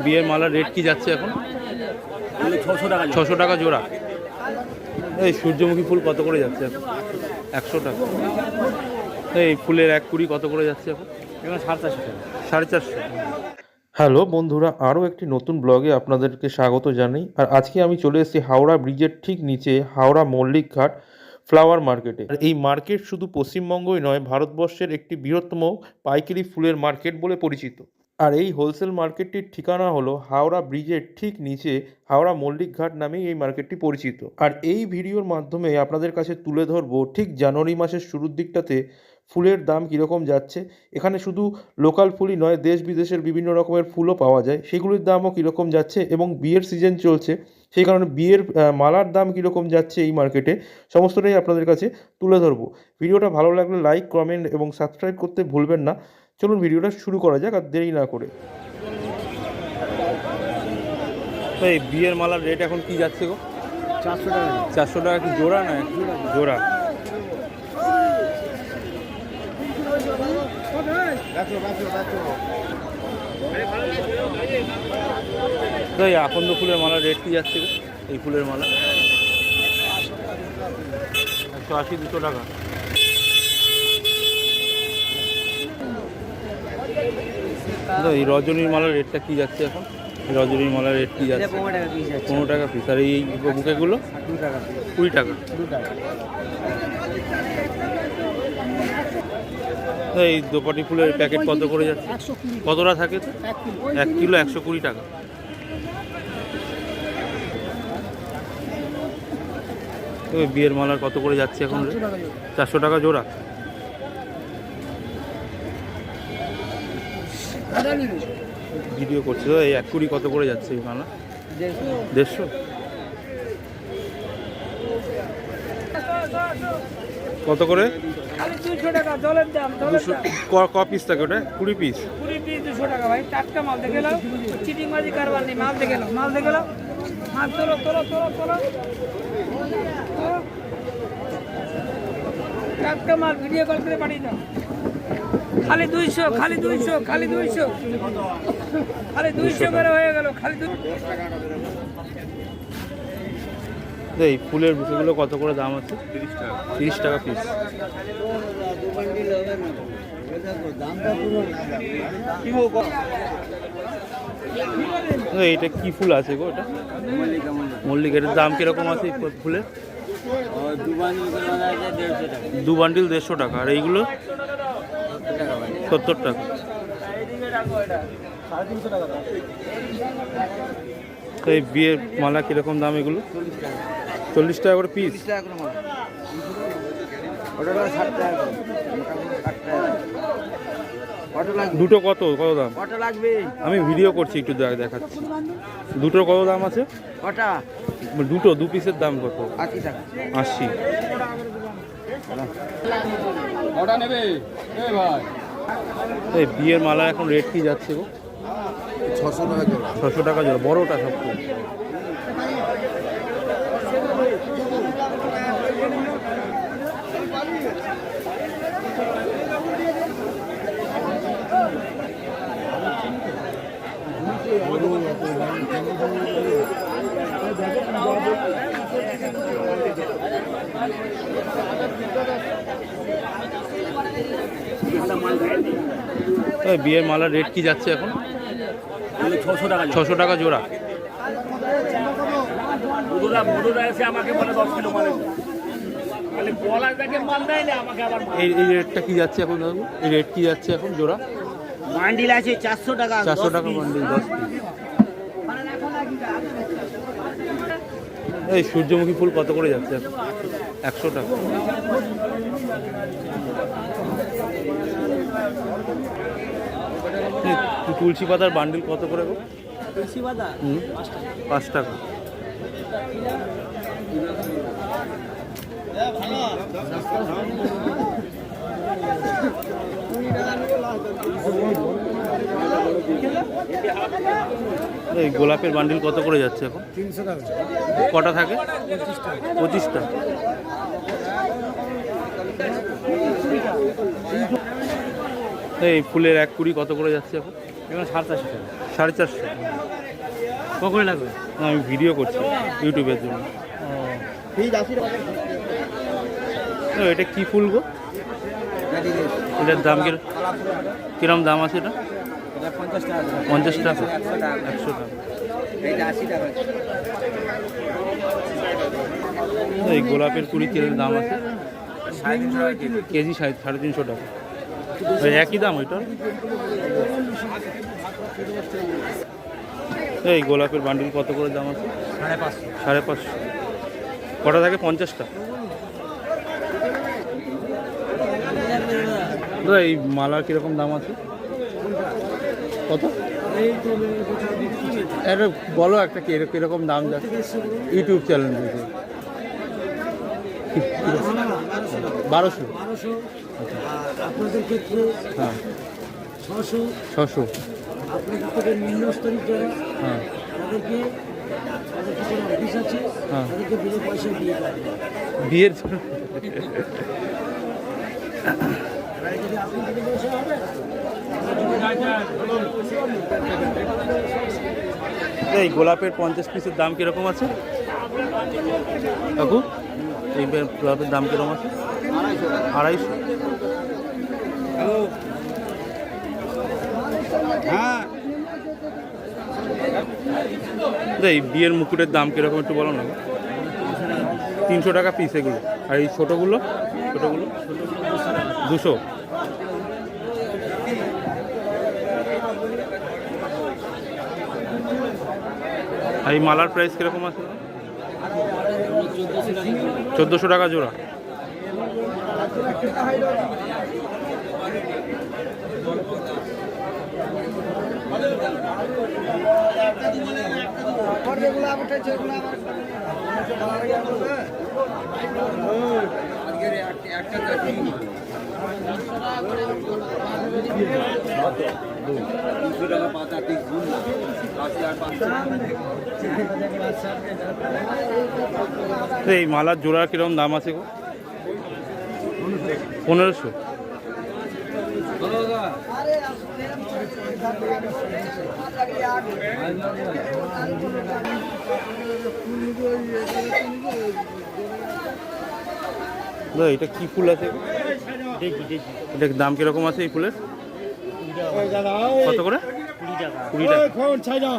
বিয়ের মালার রেট কি যাচ্ছে এখন? 600 টাকা। 600 টাকা জোড়া। এই সূর্যমুখী ফুল কত করে যাচ্ছে এখন? 100 টাকা। এই ফুলের 1 কুড়ি কত করে যাচ্ছে এখন? এখন 450 টাকা। 450। হ্যালো বন্ধুরা, আরও একটি নতুন ব্লগে আপনাদেরকে স্বাগত জানাই। আর আজকে আমি চলে এসেছি হাওড়া ব্রিজের ঠিক নিচে হাওড়া মল্লিক ঘাট ফ্লাওয়ার মার্কেটে। আর এই মার্কেট শুধু পশ্চিমবঙ্গই নয়, ভারতবর্ষের একটি বৃহত্তম পাইকারি ফুলের মার্কেট বলে পরিচিত। আর এই হোলসেল মার্কেটটির ঠিকানা হলো হাওড়া ব্রিজের ঠিক নিচে হাওড়া মল্লিক ঘাট নামেই এই মার্কেটটি পরিচিত। আর এই ভিডিওর মাধ্যমে আপনাদের কাছে তুলে ধরবো ঠিক জানুয়ারি মাসের শুরুর দিকটাতে ফুলের দাম কীরকম যাচ্ছে। এখানে শুধু লোকাল ফুলই নয়, দেশ বিদেশের বিভিন্ন রকমের ফুলও পাওয়া যায়, সেগুলির দামও কীরকম যাচ্ছে। এবং বিয়ের সিজন চলছে, সেই কারণে বিয়ের মালার দাম কীরকম যাচ্ছে এই মার্কেটে, সমস্তটাই আপনাদের কাছে তুলে ধরবো। ভিডিওটা ভালো লাগলে লাইক, কমেন্ট এবং সাবস্ক্রাইব করতে ভুলবেন না। চলুন ভিডিওটা শুরু করা যাক আর দেরি না করে। এই বিয়ের মালার রেট এখন কি যাচ্ছে গো? 400 টাকা। 400 টাকা কি জোড়া না জোড়া? তো এই আকন্দ ফুলের মালার রেট কি যাচ্ছে গো? এই ফুলের মালা 180, 200 টাকা। তো এই রজনীর মালার রেটটা কি যাচ্ছে এখন? রজনীর মালার রেট কি যাচ্ছে? 15 টাকা পিস। আর এই বুকেগুলো 20 টাকা। তো এই দোপাটি ফুলের প্যাকেট কত করে যাচ্ছে? কতটা থাকে তো? 1 কিলো 120 টাকা। তো বিয়ের মালার কত করে যাচ্ছে এখন? 400 টাকা জোড়া। ভিডিও করছে তো। এই 1 কুড়ি কত করে যাচ্ছে এই মালা? 150। কত করে? 200 টাকা জলের দাম। ক পিস থাকে ওটা? 20 পিস। 20 পিস 200 টাকা ভাই। টাটকা মাল দেখে নাও, চিটিংবাজি কারবার নেই। মাল দেখে নাও, মাল দেখে নাও। মাল তোলো তোলো তোলো তোলো। টাটকা মাল ভিডিও কল করে পাঠিয়ে দাও। খালি 200, খালি 200, খালি 200, খালি 200 করে হয়ে গেল। খালি 200। এই ফুলের বুকেগুলো কত করে দাম আছে? 30 টাকা পিস। এইটা কি ফুল আছে গো? এটা মল্লিক। এটার দাম কিরকম আছে এই ফুলের? 2 বান্ডিল 150 টাকা। আর এইগুলো 70 টাকা। তো এই বিয়ের মালা কিরকম দাম এগুলো? 40 টাকা করে পিস। দুটো কত কত দাম? আমি ভিডিও করছি, একটু দেখাচ্ছি। দুটোর কত দাম আছে? দুটো 2 পিসের দাম কত? 80 টাকা। 80। এই বিয়ের মালা এখন রেট কি যাচ্ছে গো? 600 টাকা জোড়া। 600 টাকা জোড়া, বড়টা সবচেয়ে। বিয়ের মালার রেট কি যাচ্ছে এখন? 600 টাকা। 600 টাকা জোড়া। আমাকে বলে 10 কিলো মাল। এই রেটটা কি যাচ্ছে এখন দাদু? এই রেট কি যাচ্ছে এখন জোড়া? বান্ডিল আছে 400 টাকা। 400 টাকা বান্ডিল, 10 পিস। এই সূর্যমুখী ফুল কত করে যাচ্ছে এখন? 100 টাকা। তুলসী পাতার বান্ডিল কত করে গো? তুলসী পাতা 5 টাকা। এই গোলাপের বান্ডিল কত করে যাচ্ছে এখন? 300 টাকা। কটা থাকে? 25টা। এই ফুলের 1 কুড়ি কত করে যাচ্ছে এখন? এবার 450 টাকা। 450। কখন লাগবে? না, আমি ভিডিও করছি ইউটিউবের জন্য। এটা কি ফুল গো? এটার দাম কিরম দাম আছে এটা? 50 টাকা। 50 টাকা, 100 টাকা। 100 টাকা। এইটা 80 টাকা। এই গোলাপের কুড়ি কিরম দাম আছে? 350 টাকা কেজি। কেজি 350 টাকা। ওই একই দাম ওইটার? এই গোলাপের বান্ডিল কত করে দাম আছে? 550। 550। কটা থাকে? 50টা। দাদা এই মালার কিরকম দাম আছে? কত? এটা বলো একটা কিরকম দাম যা ইউটিউব চ্যানেল থেকে। 1200। আপনাদের ক্ষেত্রে হ্যাঁ 600 600। আপনাদের থেকে নিম্নস্তরিক যারা হ্যাঁ তাদেরকে কিছু অফিস আছে হ্যাঁ। তাদেরকে বিনা পয়সায় দিয়ে পাবে বিয়ের জন্য। যদি আপনি যদি পয়সা হবে এই গোলাপের 50 পিসের দাম কিরকম আছে কাকু? এই গোলাপের দাম কিরকম আছে? 250। হ্যাঁ। এই বিয়ের মুকুটের দাম কিরকম একটু বলো না। 300 টাকা পিস এগুলো। আর এই ছোটোগুলো? 200। আর এই মালার প্রাইস কিরকম আছে? 1400 টাকা জোড়া। এই মালার জোড়া কিরকম দাম আছে গো? 1500। এটা কি ফুল আছে গো? এটার দাম কিরকম আছে এই ফুলের? কত করে? 20 টাকা।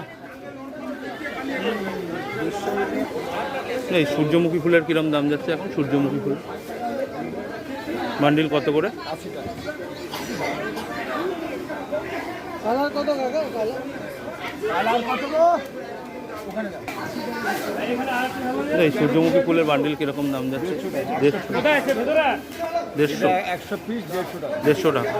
এই সূর্যমুখী ফুলের কিরম দাম যাচ্ছে এখন? সূর্যমুখী ফুল বান্ডিল কত করে? এই সূর্যমুখী ফুলের বান্ডিল কিরকম দাম যাচ্ছে? 150। 100 পিস 150 টাকা। 150 টাকা।